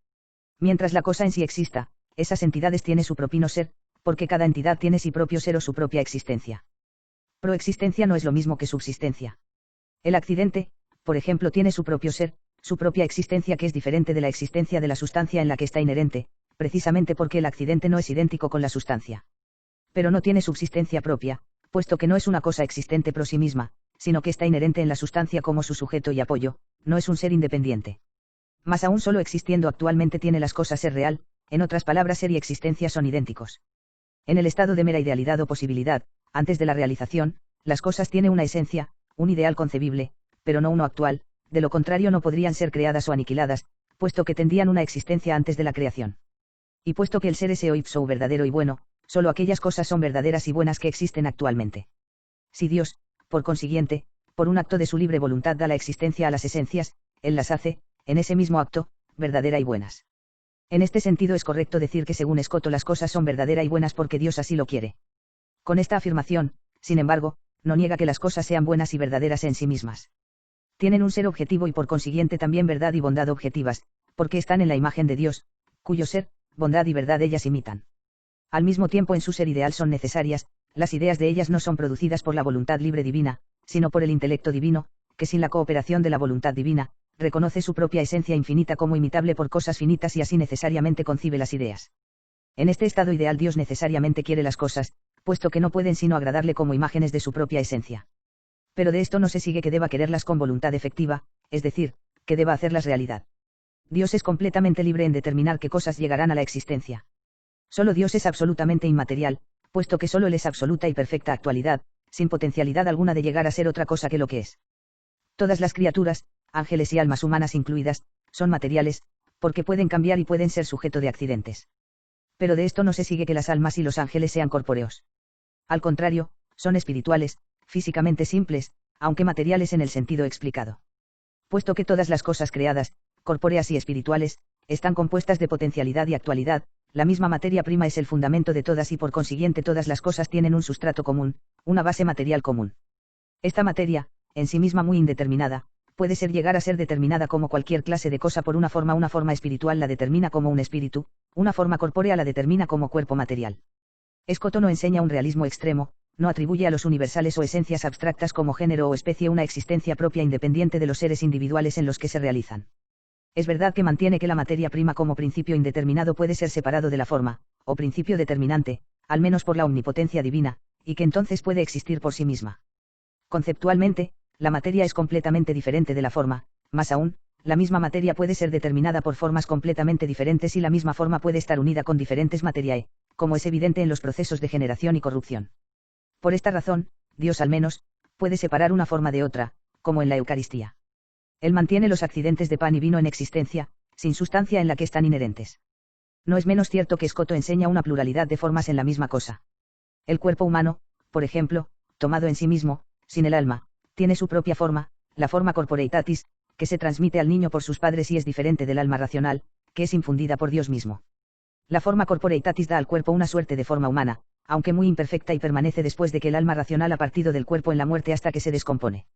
Mientras la cosa en sí exista, esas entidades tienen su propio ser, porque cada entidad tiene su propio ser o su propia existencia. Proexistencia no es lo mismo que subsistencia. El accidente, por ejemplo, tiene su propio ser, su propia existencia, que es diferente de la existencia de la sustancia en la que está inherente, precisamente porque el accidente no es idéntico con la sustancia. Pero no tiene subsistencia propia, puesto que no es una cosa existente por sí misma, sino que está inherente en la sustancia como su sujeto y apoyo, no es un ser independiente. Más aún, solo existiendo actualmente tiene las cosas ser real, en otras palabras, ser y existencia son idénticos. En el estado de mera idealidad o posibilidad, antes de la realización, las cosas tienen una esencia, un ideal concebible, pero no uno actual, de lo contrario no podrían ser creadas o aniquiladas, puesto que tendrían una existencia antes de la creación. Y puesto que el ser es eo ipso verdadero y bueno, solo aquellas cosas son verdaderas y buenas que existen actualmente. Si Dios, por consiguiente, por un acto de su libre voluntad da la existencia a las esencias, Él las hace, en ese mismo acto, verdadera y buenas. En este sentido es correcto decir que según Escoto las cosas son verdadera y buenas porque Dios así lo quiere. Con esta afirmación, sin embargo, no niega que las cosas sean buenas y verdaderas en sí mismas. Tienen un ser objetivo y por consiguiente también verdad y bondad objetivas, porque están en la imagen de Dios, cuyo ser, bondad y verdad ellas imitan. Al mismo tiempo en su ser ideal son necesarias, las ideas de ellas no son producidas por la voluntad libre divina, sino por el intelecto divino, que sin la cooperación de la voluntad divina, reconoce su propia esencia infinita como imitable por cosas finitas y así necesariamente concibe las ideas. En este estado ideal Dios necesariamente quiere las cosas, puesto que no pueden sino agradarle como imágenes de su propia esencia. Pero de esto no se sigue que deba quererlas con voluntad efectiva, es decir, que deba hacerlas realidad. Dios es completamente libre en determinar qué cosas llegarán a la existencia. Solo Dios es absolutamente inmaterial, puesto que solo Él es absoluta y perfecta actualidad, sin potencialidad alguna de llegar a ser otra cosa que lo que es. Todas las criaturas, ángeles y almas humanas incluidas, son materiales, porque pueden cambiar y pueden ser sujeto de accidentes. Pero de esto no se sigue que las almas y los ángeles sean corpóreos. Al contrario, son espirituales, físicamente simples, aunque materiales en el sentido explicado. Puesto que todas las cosas creadas, corpóreas y espirituales, están compuestas de potencialidad y actualidad, la misma materia prima es el fundamento de todas y por consiguiente todas las cosas tienen un sustrato común, una base material común. Esta materia, en sí misma muy indeterminada, puede llegar a ser determinada como cualquier clase de cosa por una forma espiritual la determina como un espíritu, una forma corpórea la determina como cuerpo material. Escoto no enseña un realismo extremo, no atribuye a los universales o esencias abstractas como género o especie una existencia propia independiente de los seres individuales en los que se realizan. Es verdad que mantiene que la materia prima como principio indeterminado puede ser separado de la forma, o principio determinante, al menos por la omnipotencia divina, y que entonces puede existir por sí misma. Conceptualmente, la materia es completamente diferente de la forma, más aún, la misma materia puede ser determinada por formas completamente diferentes y la misma forma puede estar unida con diferentes materiae, como es evidente en los procesos de generación y corrupción. Por esta razón, Dios al menos, puede separar una forma de otra, como en la Eucaristía. Él mantiene los accidentes de pan y vino en existencia, sin sustancia en la que están inherentes. No es menos cierto que Escoto enseña una pluralidad de formas en la misma cosa. El cuerpo humano, por ejemplo, tomado en sí mismo, sin el alma, tiene su propia forma, la forma corporeitatis, que se transmite al niño por sus padres y es diferente del alma racional, que es infundida por Dios mismo. La forma corporeitatis da al cuerpo una suerte de forma humana, aunque muy imperfecta y permanece después de que el alma racional ha partido del cuerpo en la muerte hasta que se descompone.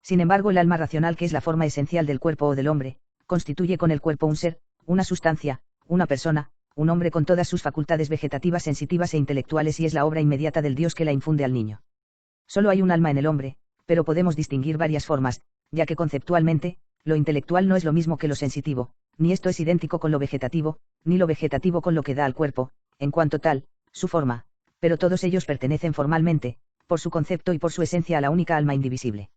Sin embargo, el alma racional, que es la forma esencial del cuerpo o del hombre, constituye con el cuerpo un ser, una sustancia, una persona, un hombre con todas sus facultades vegetativas, sensitivas e intelectuales y es la obra inmediata del Dios que la infunde al niño. Solo hay un alma en el hombre, pero podemos distinguir varias formas, ya que conceptualmente, lo intelectual no es lo mismo que lo sensitivo, ni esto es idéntico con lo vegetativo, ni lo vegetativo con lo que da al cuerpo, en cuanto tal, su forma, pero todos ellos pertenecen formalmente, por su concepto y por su esencia a la única alma indivisible.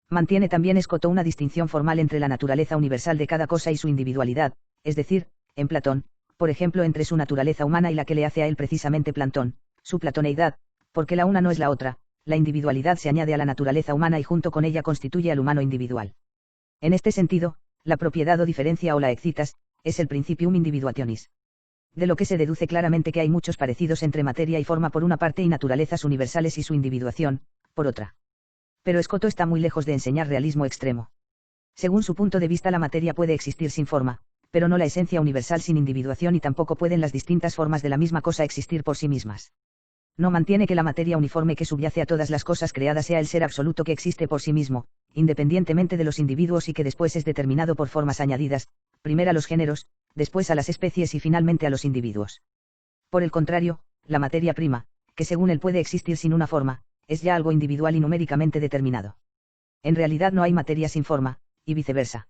Mantiene también Escoto una distinción formal entre la naturaleza universal de cada cosa y su individualidad, es decir, en Platón, por ejemplo, entre su naturaleza humana y la que le hace a él precisamente Platón, su platoneidad, porque la una no es la otra, la individualidad se añade a la naturaleza humana y junto con ella constituye al humano individual. En este sentido, la propiedad o diferencia o la excitas, es el principium individuationis. De lo que se deduce claramente que hay muchos parecidos entre materia y forma por una parte y naturalezas universales y su individuación, por otra. Pero Escoto está muy lejos de enseñar realismo extremo. Según su punto de vista, la materia puede existir sin forma, pero no la esencia universal sin individuación y tampoco pueden las distintas formas de la misma cosa existir por sí mismas. No mantiene que la materia uniforme que subyace a todas las cosas creadas sea el ser absoluto que existe por sí mismo, independientemente de los individuos y que después es determinado por formas añadidas, primero a los géneros, después a las especies y finalmente a los individuos. Por el contrario, la materia prima, que según él puede existir sin una forma, es ya algo individual y numéricamente determinado. En realidad no hay materia sin forma, y viceversa.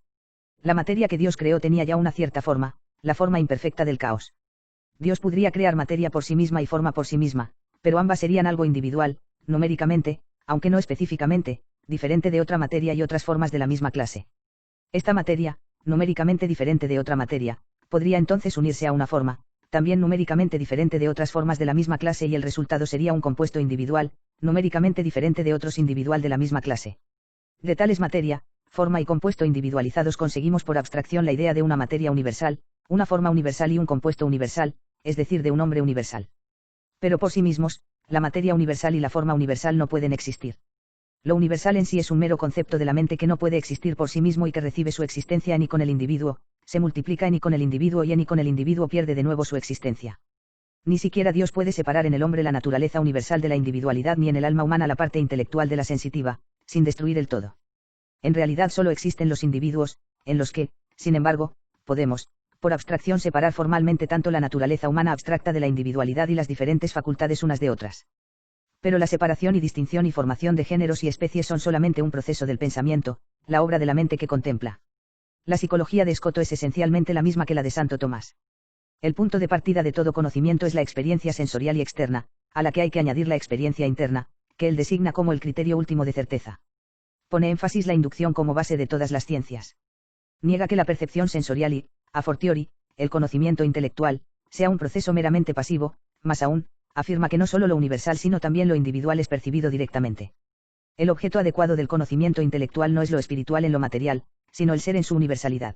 La materia que Dios creó tenía ya una cierta forma, la forma imperfecta del caos. Dios podría crear materia por sí misma y forma por sí misma, pero ambas serían algo individual, numéricamente, aunque no específicamente, diferente de otra materia y otras formas de la misma clase. Esta materia, numéricamente diferente de otra materia, podría entonces unirse a una forma, también numéricamente diferente de otras formas de la misma clase y el resultado sería un compuesto individual, numéricamente diferente de otros individual de la misma clase. De tales materia, forma y compuesto individualizados conseguimos por abstracción la idea de una materia universal, una forma universal y un compuesto universal, es decir, de un hombre universal. Pero por sí mismos, la materia universal y la forma universal no pueden existir. Lo universal en sí es un mero concepto de la mente que no puede existir por sí mismo y que recibe su existencia en y con el individuo, se multiplica en y con el individuo y en y con el individuo pierde de nuevo su existencia. Ni siquiera Dios puede separar en el hombre la naturaleza universal de la individualidad ni en el alma humana la parte intelectual de la sensitiva, sin destruir el todo. En realidad solo existen los individuos, en los que, sin embargo, podemos, por abstracción separar formalmente tanto la naturaleza humana abstracta de la individualidad y las diferentes facultades unas de otras. Pero la separación y distinción y formación de géneros y especies son solamente un proceso del pensamiento, la obra de la mente que contempla. La psicología de Escoto es esencialmente la misma que la de Santo Tomás. El punto de partida de todo conocimiento es la experiencia sensorial y externa, a la que hay que añadir la experiencia interna, que él designa como el criterio último de certeza. Pone énfasis la inducción como base de todas las ciencias. Niega que la percepción sensorial y, a fortiori, el conocimiento intelectual, sea un proceso meramente pasivo, más aún, afirma que no solo lo universal sino también lo individual es percibido directamente. El objeto adecuado del conocimiento intelectual no es lo espiritual en lo material, sino el ser en su universalidad.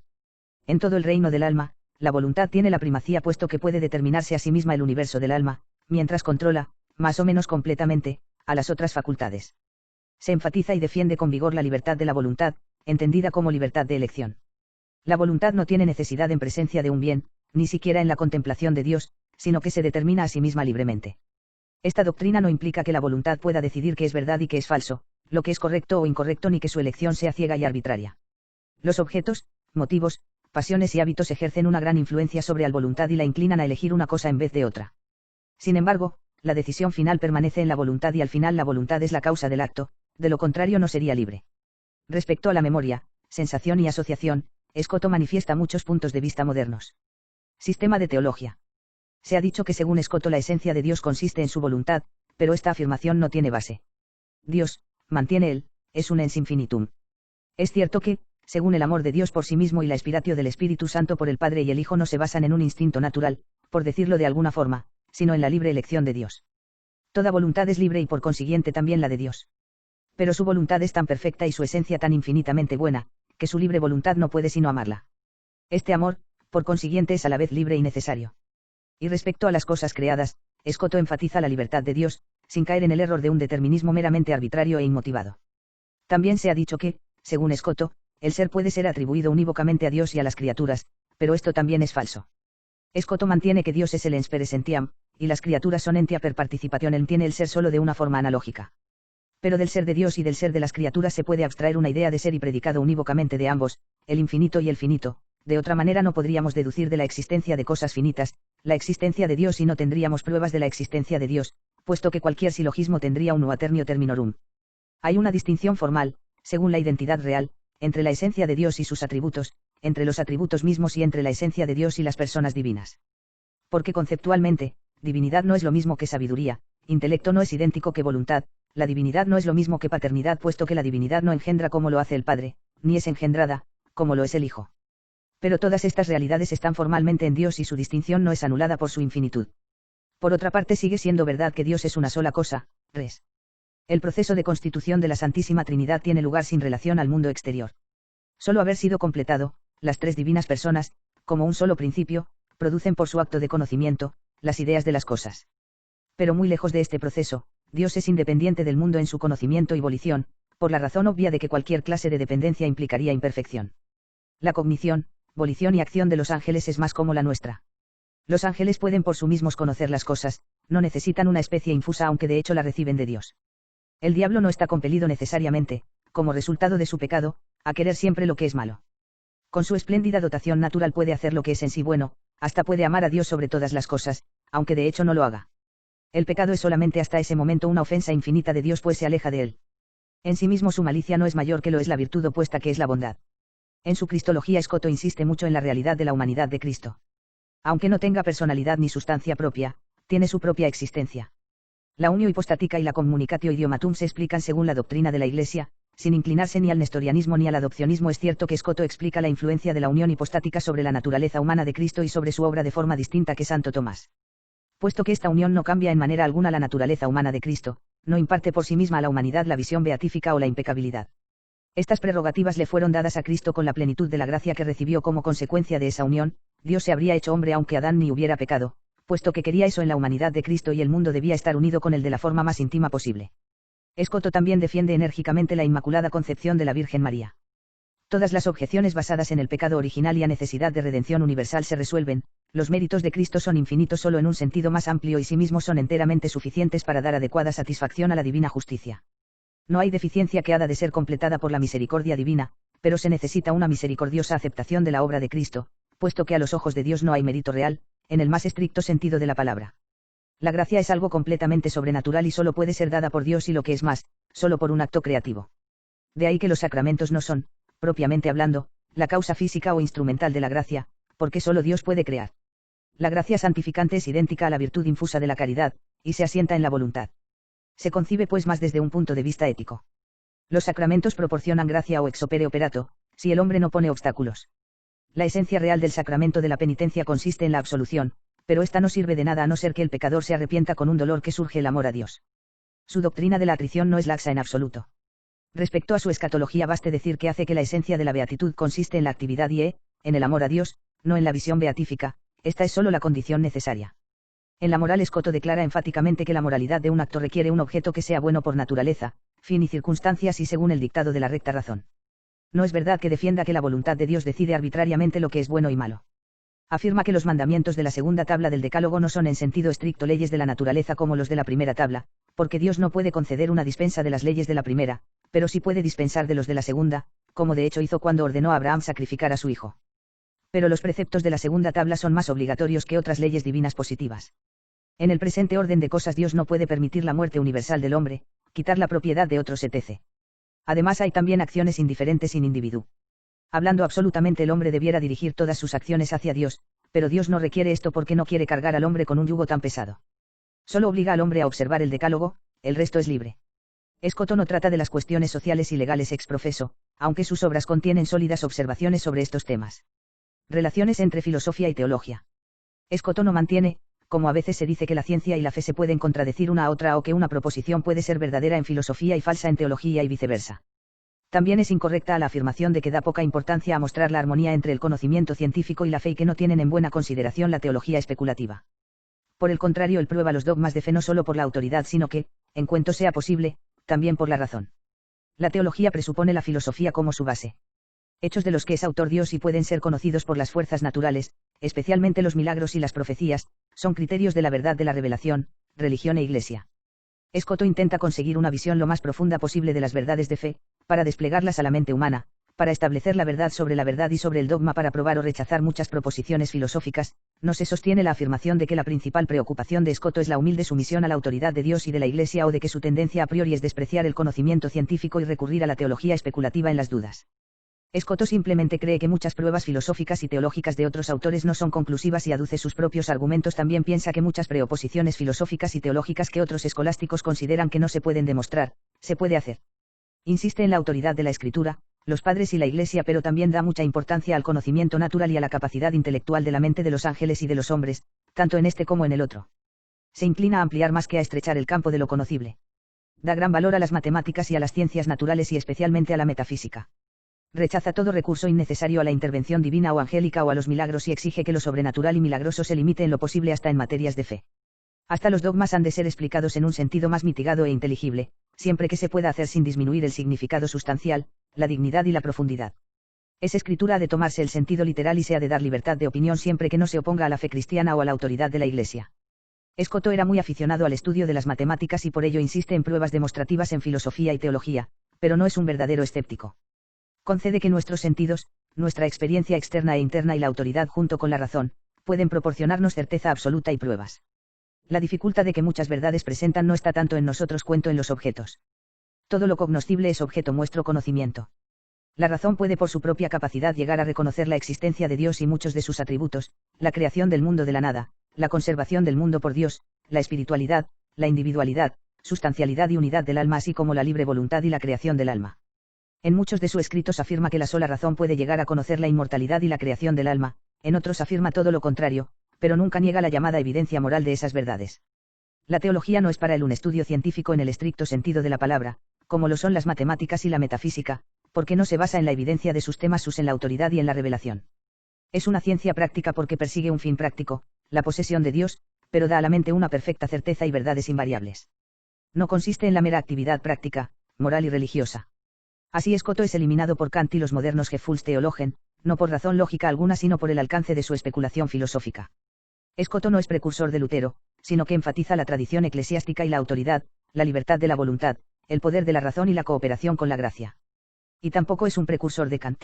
En todo el reino del alma, la voluntad tiene la primacía puesto que puede determinarse a sí misma el universo del alma, mientras controla, más o menos completamente, a las otras facultades. Se enfatiza y defiende con vigor la libertad de la voluntad, entendida como libertad de elección. La voluntad no tiene necesidad en presencia de un bien, ni siquiera en la contemplación de Dios, sino que se determina a sí misma libremente. Esta doctrina no implica que la voluntad pueda decidir qué es verdad y qué es falso, lo que es correcto o incorrecto ni que su elección sea ciega y arbitraria. Los objetos, motivos, pasiones y hábitos ejercen una gran influencia sobre la voluntad y la inclinan a elegir una cosa en vez de otra. Sin embargo, la decisión final permanece en la voluntad y al final la voluntad es la causa del acto, de lo contrario no sería libre. Respecto a la memoria, sensación y asociación, Escoto manifiesta muchos puntos de vista modernos. Sistema de teología. Se ha dicho que según Escoto la esencia de Dios consiste en su voluntad, pero esta afirmación no tiene base. Dios, mantiene él, es un ens infinitum. Es cierto que, según el amor de Dios por sí mismo y la inspiratio del Espíritu Santo por el Padre y el Hijo no se basan en un instinto natural, por decirlo de alguna forma, sino en la libre elección de Dios. Toda voluntad es libre y por consiguiente también la de Dios. Pero su voluntad es tan perfecta y su esencia tan infinitamente buena, que su libre voluntad no puede sino amarla. Este amor, por consiguiente, es a la vez libre y necesario. Y respecto a las cosas creadas, Escoto enfatiza la libertad de Dios, sin caer en el error de un determinismo meramente arbitrario e inmotivado. También se ha dicho que, según Escoto, el ser puede ser atribuido unívocamente a Dios y a las criaturas, pero esto también es falso. Escoto mantiene que Dios es el ens per essentiam, y las criaturas son entia per participationem, tiene el ser solo de una forma analógica. Pero del ser de Dios y del ser de las criaturas se puede abstraer una idea de ser y predicado unívocamente de ambos, el infinito y el finito. De otra manera no podríamos deducir de la existencia de cosas finitas, la existencia de Dios y no tendríamos pruebas de la existencia de Dios, puesto que cualquier silogismo tendría un uaternio terminorum. Hay una distinción formal, según la identidad real, entre la esencia de Dios y sus atributos, entre los atributos mismos y entre la esencia de Dios y las personas divinas. Porque conceptualmente, divinidad no es lo mismo que sabiduría, intelecto no es idéntico que voluntad, la divinidad no es lo mismo que paternidad puesto que la divinidad no engendra como lo hace el Padre, ni es engendrada, como lo es el Hijo. Pero todas estas realidades están formalmente en Dios y su distinción no es anulada por su infinitud. Por otra parte sigue siendo verdad que Dios es una sola cosa, res. El proceso de constitución de la Santísima Trinidad tiene lugar sin relación al mundo exterior. Solo haber sido completado, las tres divinas personas, como un solo principio, producen por su acto de conocimiento, las ideas de las cosas. Pero muy lejos de este proceso, Dios es independiente del mundo en su conocimiento y volición, por la razón obvia de que cualquier clase de dependencia implicaría imperfección. La cognición, volición y acción de los ángeles es más como la nuestra. Los ángeles pueden por sí mismos conocer las cosas, no necesitan una especie infusa aunque de hecho la reciben de Dios. El diablo no está compelido necesariamente, como resultado de su pecado, a querer siempre lo que es malo. Con su espléndida dotación natural puede hacer lo que es en sí bueno, hasta puede amar a Dios sobre todas las cosas, aunque de hecho no lo haga. El pecado es solamente hasta ese momento una ofensa infinita de Dios pues se aleja de él. En sí mismo su malicia no es mayor que lo es la virtud opuesta que es la bondad. En su cristología Escoto insiste mucho en la realidad de la humanidad de Cristo. Aunque no tenga personalidad ni sustancia propia, tiene su propia existencia. La unio hipostática y la communicatio idiomatum se explican según la doctrina de la Iglesia, sin inclinarse ni al nestorianismo ni al adopcionismo. Es cierto que Escoto explica la influencia de la unión hipostática sobre la naturaleza humana de Cristo y sobre su obra de forma distinta que Santo Tomás. Puesto que esta unión no cambia en manera alguna la naturaleza humana de Cristo, no imparte por sí misma a la humanidad la visión beatífica o la impecabilidad. Estas prerrogativas le fueron dadas a Cristo con la plenitud de la gracia que recibió como consecuencia de esa unión. Dios se habría hecho hombre aunque Adán ni hubiera pecado, puesto que quería eso en la humanidad de Cristo y el mundo debía estar unido con él de la forma más íntima posible. Escoto también defiende enérgicamente la Inmaculada Concepción de la Virgen María. Todas las objeciones basadas en el pecado original y a necesidad de redención universal se resuelven. Los méritos de Cristo son infinitos solo en un sentido más amplio y sí mismos son enteramente suficientes para dar adecuada satisfacción a la divina justicia. No hay deficiencia que ha de ser completada por la misericordia divina, pero se necesita una misericordiosa aceptación de la obra de Cristo, puesto que a los ojos de Dios no hay mérito real, en el más estricto sentido de la palabra. La gracia es algo completamente sobrenatural y solo puede ser dada por Dios y lo que es más, solo por un acto creativo. De ahí que los sacramentos no son, propiamente hablando, la causa física o instrumental de la gracia, porque solo Dios puede crear. La gracia santificante es idéntica a la virtud infusa de la caridad, y se asienta en la voluntad. Se concibe pues más desde un punto de vista ético. Los sacramentos proporcionan gracia o ex opere operato, si el hombre no pone obstáculos. La esencia real del sacramento de la penitencia consiste en la absolución, pero esta no sirve de nada a no ser que el pecador se arrepienta con un dolor que surge el amor a Dios. Su doctrina de la atrición no es laxa en absoluto. Respecto a su escatología baste decir que hace que la esencia de la beatitud consiste en la actividad y en el amor a Dios, no en la visión beatífica, esta es solo la condición necesaria. En la moral Escoto declara enfáticamente que la moralidad de un acto requiere un objeto que sea bueno por naturaleza, fin y circunstancias y según el dictado de la recta razón. No es verdad que defienda que la voluntad de Dios decide arbitrariamente lo que es bueno y malo. Afirma que los mandamientos de la segunda tabla del Decálogo no son en sentido estricto leyes de la naturaleza como los de la primera tabla, porque Dios no puede conceder una dispensa de las leyes de la primera, pero sí puede dispensar de los de la segunda, como de hecho hizo cuando ordenó a Abraham sacrificar a su hijo. Pero los preceptos de la segunda tabla son más obligatorios que otras leyes divinas positivas. En el presente orden de cosas Dios no puede permitir la muerte universal del hombre, quitar la propiedad de otros etc. Además hay también acciones indiferentes in individu. Hablando absolutamente el hombre debiera dirigir todas sus acciones hacia Dios, pero Dios no requiere esto porque no quiere cargar al hombre con un yugo tan pesado. Solo obliga al hombre a observar el decálogo, el resto es libre. Escoto no trata de las cuestiones sociales y legales ex profeso, aunque sus obras contienen sólidas observaciones sobre estos temas. Relaciones entre filosofía y teología. Escoto no mantiene, como a veces se dice que la ciencia y la fe se pueden contradecir una a otra o que una proposición puede ser verdadera en filosofía y falsa en teología y viceversa. También es incorrecta la afirmación de que da poca importancia a mostrar la armonía entre el conocimiento científico y la fe y que no tienen en buena consideración la teología especulativa. Por el contrario, él prueba los dogmas de fe no solo por la autoridad sino que, en cuanto sea posible, también por la razón. La teología presupone la filosofía como su base. Hechos de los que es autor Dios y pueden ser conocidos por las fuerzas naturales, especialmente los milagros y las profecías, son criterios de la verdad de la revelación, religión e iglesia. Escoto intenta conseguir una visión lo más profunda posible de las verdades de fe, para desplegarlas a la mente humana, para establecer la verdad sobre la verdad y sobre el dogma para probar o rechazar muchas proposiciones filosóficas. No se sostiene la afirmación de que la principal preocupación de Escoto es la humilde sumisión a la autoridad de Dios y de la Iglesia o de que su tendencia a priori es despreciar el conocimiento científico y recurrir a la teología especulativa en las dudas. Escoto simplemente cree que muchas pruebas filosóficas y teológicas de otros autores no son conclusivas y aduce sus propios argumentos. También piensa que muchas preoposiciones filosóficas y teológicas que otros escolásticos consideran que no se pueden demostrar, se puede hacer. Insiste en la autoridad de la Escritura, los padres y la Iglesia, pero también da mucha importancia al conocimiento natural y a la capacidad intelectual de la mente de los ángeles y de los hombres, tanto en este como en el otro. Se inclina a ampliar más que a estrechar el campo de lo conocible. Da gran valor a las matemáticas y a las ciencias naturales y especialmente a la metafísica. Rechaza todo recurso innecesario a la intervención divina o angélica o a los milagros y exige que lo sobrenatural y milagroso se limite en lo posible hasta en materias de fe. Hasta los dogmas han de ser explicados en un sentido más mitigado e inteligible, siempre que se pueda hacer sin disminuir el significado sustancial, la dignidad y la profundidad. Esa escritura ha de tomarse el sentido literal y se ha de dar libertad de opinión siempre que no se oponga a la fe cristiana o a la autoridad de la Iglesia. Escoto era muy aficionado al estudio de las matemáticas y por ello insiste en pruebas demostrativas en filosofía y teología, pero no es un verdadero escéptico. Concede que nuestros sentidos, nuestra experiencia externa e interna y la autoridad junto con la razón, pueden proporcionarnos certeza absoluta y pruebas. La dificultad de que muchas verdades presentan no está tanto en nosotros cuanto en los objetos. Todo lo cognoscible es objeto nuestro conocimiento. La razón puede por su propia capacidad llegar a reconocer la existencia de Dios y muchos de sus atributos, la creación del mundo de la nada, la conservación del mundo por Dios, la espiritualidad, la individualidad, sustancialidad y unidad del alma así como la libre voluntad y la creación del alma. En muchos de sus escritos afirma que la sola razón puede llegar a conocer la inmortalidad y la creación del alma, en otros afirma todo lo contrario, pero nunca niega la llamada evidencia moral de esas verdades. La teología no es para él un estudio científico en el estricto sentido de la palabra, como lo son las matemáticas y la metafísica, porque no se basa en la evidencia de sus temas en la autoridad y en la revelación. Es una ciencia práctica porque persigue un fin práctico, la posesión de Dios, pero da a la mente una perfecta certeza y verdades invariables. No consiste en la mera actividad práctica, moral y religiosa. Así Escoto es eliminado por Kant y los modernos Gefühlstheologen, no por razón lógica alguna sino por el alcance de su especulación filosófica. Escoto no es precursor de Lutero, sino que enfatiza la tradición eclesiástica y la autoridad, la libertad de la voluntad, el poder de la razón y la cooperación con la gracia. Y tampoco es un precursor de Kant.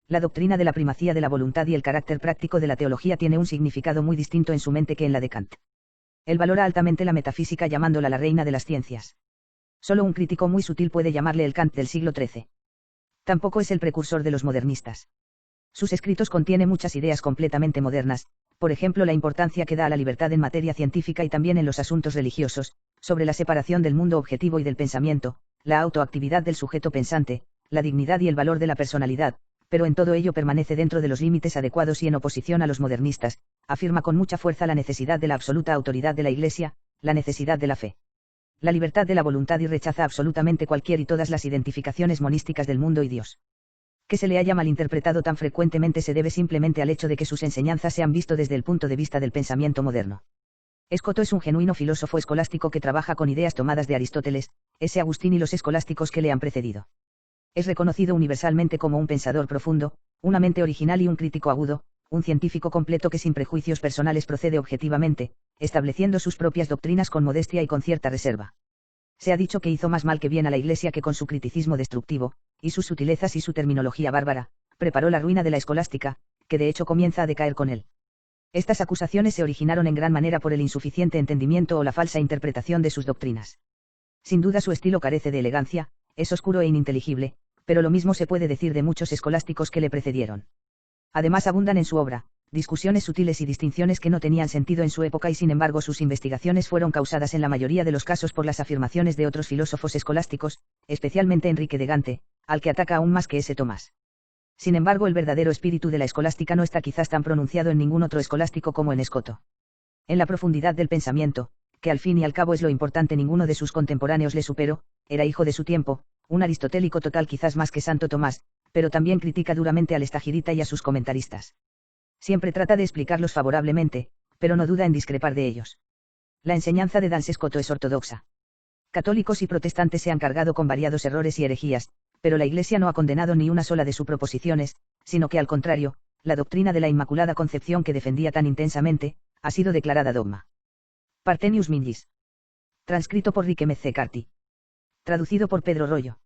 La doctrina de la primacía de la voluntad y el carácter práctico de la teología tiene un significado muy distinto en su mente que en la de Kant. Él valora altamente la metafísica llamándola la reina de las ciencias. Solo un crítico muy sutil puede llamarle el Kant del siglo XIII. Tampoco es el precursor de los modernistas. Sus escritos contienen muchas ideas completamente modernas, por ejemplo la importancia que da a la libertad en materia científica y también en los asuntos religiosos, sobre la separación del mundo objetivo y del pensamiento, la autoactividad del sujeto pensante, la dignidad y el valor de la personalidad, pero en todo ello permanece dentro de los límites adecuados y en oposición a los modernistas, afirma con mucha fuerza la necesidad de la absoluta autoridad de la Iglesia, la necesidad de la fe. La libertad de la voluntad y rechaza absolutamente cualquier y todas las identificaciones monísticas del mundo y Dios. Que se le haya malinterpretado tan frecuentemente se debe simplemente al hecho de que sus enseñanzas se han visto desde el punto de vista del pensamiento moderno. Escoto es un genuino filósofo escolástico que trabaja con ideas tomadas de Aristóteles, S. Agustín y los escolásticos que le han precedido. Es reconocido universalmente como un pensador profundo, una mente original y un crítico agudo, un científico completo que sin prejuicios personales procede objetivamente, estableciendo sus propias doctrinas con modestia y con cierta reserva. Se ha dicho que hizo más mal que bien a la Iglesia que con su criticismo destructivo, y sus sutilezas y su terminología bárbara, preparó la ruina de la escolástica, que de hecho comienza a decaer con él. Estas acusaciones se originaron en gran manera por el insuficiente entendimiento o la falsa interpretación de sus doctrinas. Sin duda su estilo carece de elegancia, es oscuro e ininteligible, pero lo mismo se puede decir de muchos escolásticos que le precedieron. Además abundan en su obra discusiones sutiles y distinciones que no tenían sentido en su época y sin embargo sus investigaciones fueron causadas en la mayoría de los casos por las afirmaciones de otros filósofos escolásticos, especialmente Enrique de Gante, al que ataca aún más que S. Tomás. Sin embargo el verdadero espíritu de la escolástica no está quizás tan pronunciado en ningún otro escolástico como en Escoto. En la profundidad del pensamiento, que al fin y al cabo es lo importante, ninguno de sus contemporáneos le superó, era hijo de su tiempo, un aristotélico total quizás más que Santo Tomás, pero también critica duramente al Estagirita y a sus comentaristas. Siempre trata de explicarlos favorablemente, pero no duda en discrepar de ellos. La enseñanza de Duns Scoto es ortodoxa. Católicos y protestantes se han cargado con variados errores y herejías, pero la Iglesia no ha condenado ni una sola de sus proposiciones, sino que al contrario, la doctrina de la Inmaculada Concepción que defendía tan intensamente, ha sido declarada dogma. Partenius Mingis. Transcrito por Riquemez C. Carty. Traducido por Pedro Rollo.